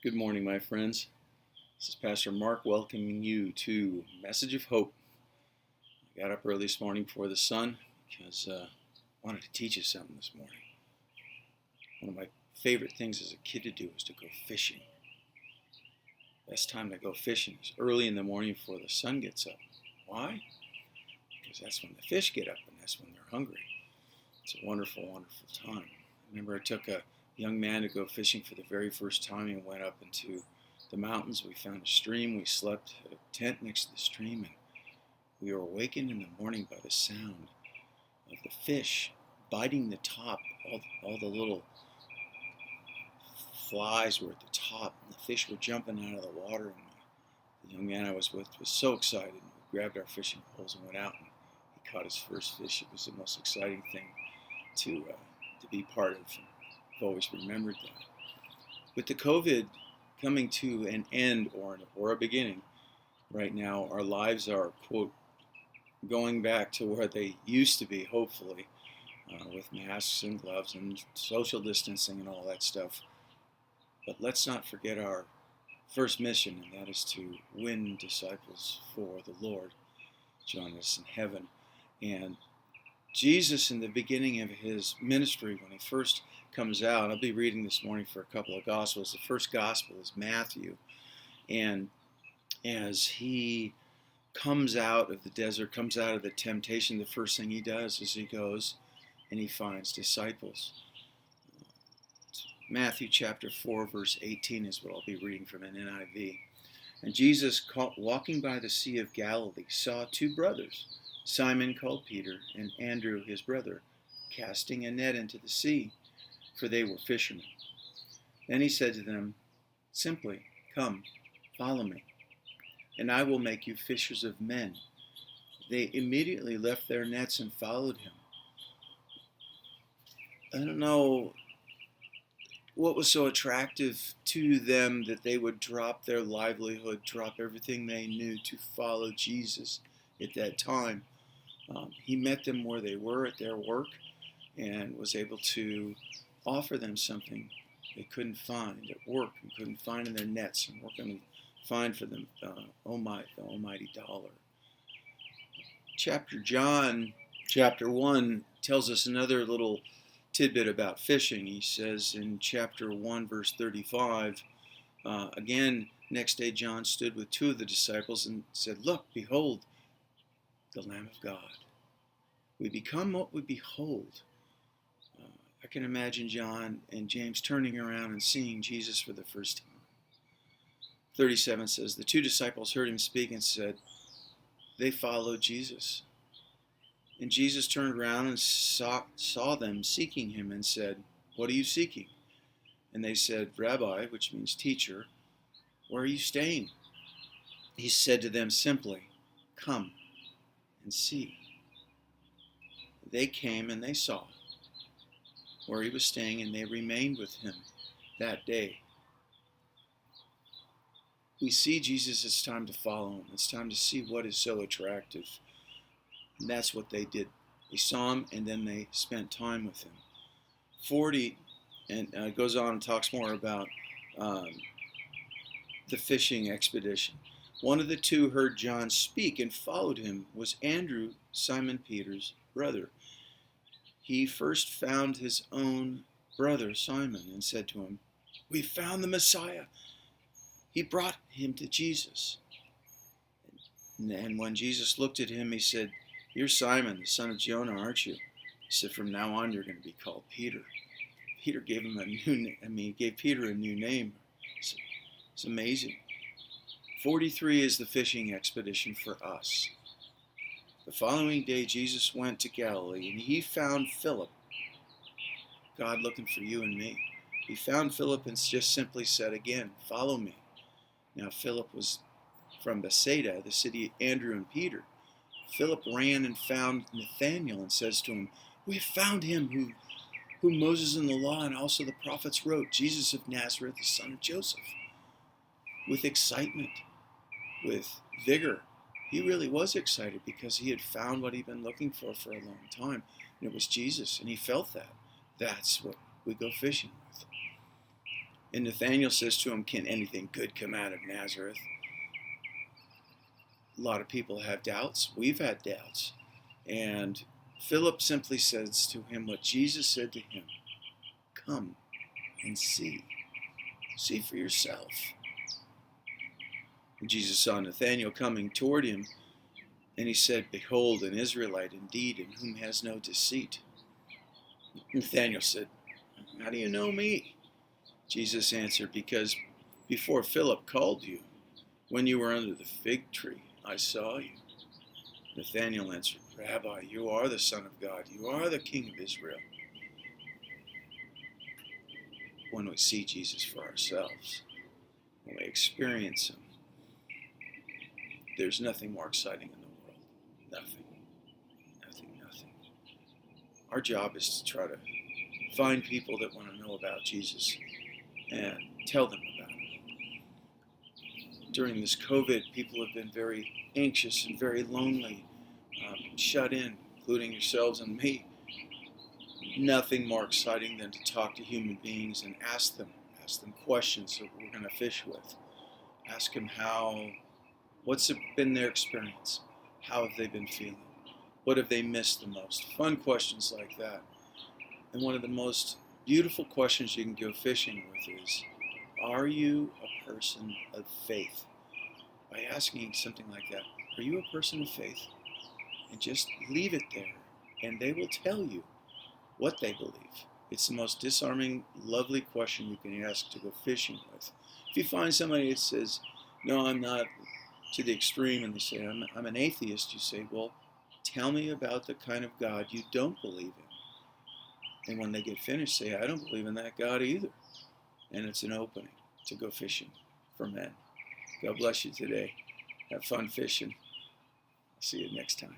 Good morning, my friends. This is Pastor Mark welcoming you to Message of Hope. I got up early this morning before the sun because I wanted to teach you something this morning. One of my favorite things as a kid to do is to go fishing. Best time to go fishing is early in the morning before the sun gets up. Why? Because that's when the fish get up and that's when they're hungry. It's a wonderful, wonderful time. I remember I took a young man to go fishing for the very first time and went up into the mountains. We found a stream. We slept at a tent next to the stream, and we were awakened in the morning by the sound of the fish biting the top. All the little flies were at the top, and the fish were jumping out of the water. And the young man I was with was so excited. We grabbed our fishing poles and went out, and he caught his first fish. It was the most exciting thing to be part of. I've always remembered that. With the COVID coming to an end or a beginning, right now our lives are, quote, going back to where they used to be, hopefully, with masks and gloves and social distancing and all that stuff. But let's not forget our first mission, and that is to win disciples for the Lord. Join us in heaven. And Jesus, in the beginning of his ministry, when he first comes out, I'll be reading this morning for a couple of Gospels. The first Gospel is Matthew. And as he comes out of the desert, comes out of the temptation, the first thing he does is he goes and he finds disciples. Matthew chapter 4, verse 18 is what I'll be reading from an NIV. And Jesus, walking by the Sea of Galilee, saw two brothers, Simon called Peter and Andrew his brother, casting a net into the sea, for they were fishermen. Then he said to them, simply, come, follow me, and I will make you fishers of men. They immediately left their nets and followed him. I don't know what was so attractive to them that they would drop their livelihood, drop everything they knew to follow Jesus at that time. He met them where they were at their work and was able to offer them something they couldn't find at work and couldn't find in their nets, and we're going to find for them the almighty dollar. John chapter 1 tells us another little tidbit about fishing. He says in chapter 1 verse 35, again, next day John stood with two of the disciples and said, look, behold, the Lamb of God. We become what we behold. I can imagine John and James turning around and seeing Jesus for the first time. 37 says, the two disciples heard him speak and said, they followed Jesus. And Jesus turned around and saw them seeking him and said, what are you seeking? And they said, Rabbi, which means teacher, where are you staying? He said to them simply, come and see. They came and they saw where he was staying, and they remained with him that day. We see Jesus, it's time to follow him. It's time to see what is so attractive. And that's what they did. They saw him, and then they spent time with him. 40, and goes on and talks more about the fishing expedition. One of the two heard John speak and followed him was Andrew, Simon Peter's brother. He first found his own brother Simon and said to him, we found the Messiah. He brought him to Jesus. And when Jesus looked at him, he said, you're Simon, the son of Jonah, aren't you? He said, from now on, you're going to be called Peter. Peter gave him gave Peter a new name. It's amazing. 43 is the fishing expedition for us. The following day, Jesus went to Galilee, and he found Philip. God looking for you and me. He found Philip and just simply said again, follow me. Now, Philip was from Bethsaida, the city of Andrew and Peter. Philip ran and found Nathanael and says to him, we have found him who Moses in the law and also the prophets wrote, Jesus of Nazareth, the son of Joseph. With excitement, with vigor. He really was excited because he had found what he'd been looking for a long time. And it was Jesus, and he felt that. That's what we go fishing with. And Nathanael says to him, can anything good come out of Nazareth? A lot of people have doubts. We've had doubts. And Philip simply says to him what Jesus said to him, come and see. See for yourself. And Jesus saw Nathanael coming toward him, and he said, behold, an Israelite indeed, in whom has no deceit. Nathanael said, how do you know me? Jesus answered, because before Philip called you, when you were under the fig tree, I saw you. Nathanael answered, Rabbi, you are the Son of God. You are the King of Israel. When we see Jesus for ourselves, when we experience him, there's nothing more exciting in the world. Nothing. Nothing, nothing. Our job is to try to find people that want to know about Jesus and tell them about him. During this COVID, people have been very anxious and very lonely, shut in, including yourselves and me. Nothing more exciting than to talk to human beings and ask them questions that we're going to fish with. Ask them what's been their experience? How have they been feeling? What have they missed the most? Fun questions like that. And one of the most beautiful questions you can go fishing with is, are you a person of faith? By asking something like that, are you a person of faith? And just leave it there, and they will tell you what they believe. It's the most disarming, lovely question you can ask to go fishing with. If you find somebody that says, no, I'm not, to the extreme, and they say, I'm an atheist, you say, well, tell me about the kind of God you don't believe in. And when they get finished, say, I don't believe in that God either. And it's an opening to go fishing for men. God bless you today. Have fun fishing. I'll see you next time.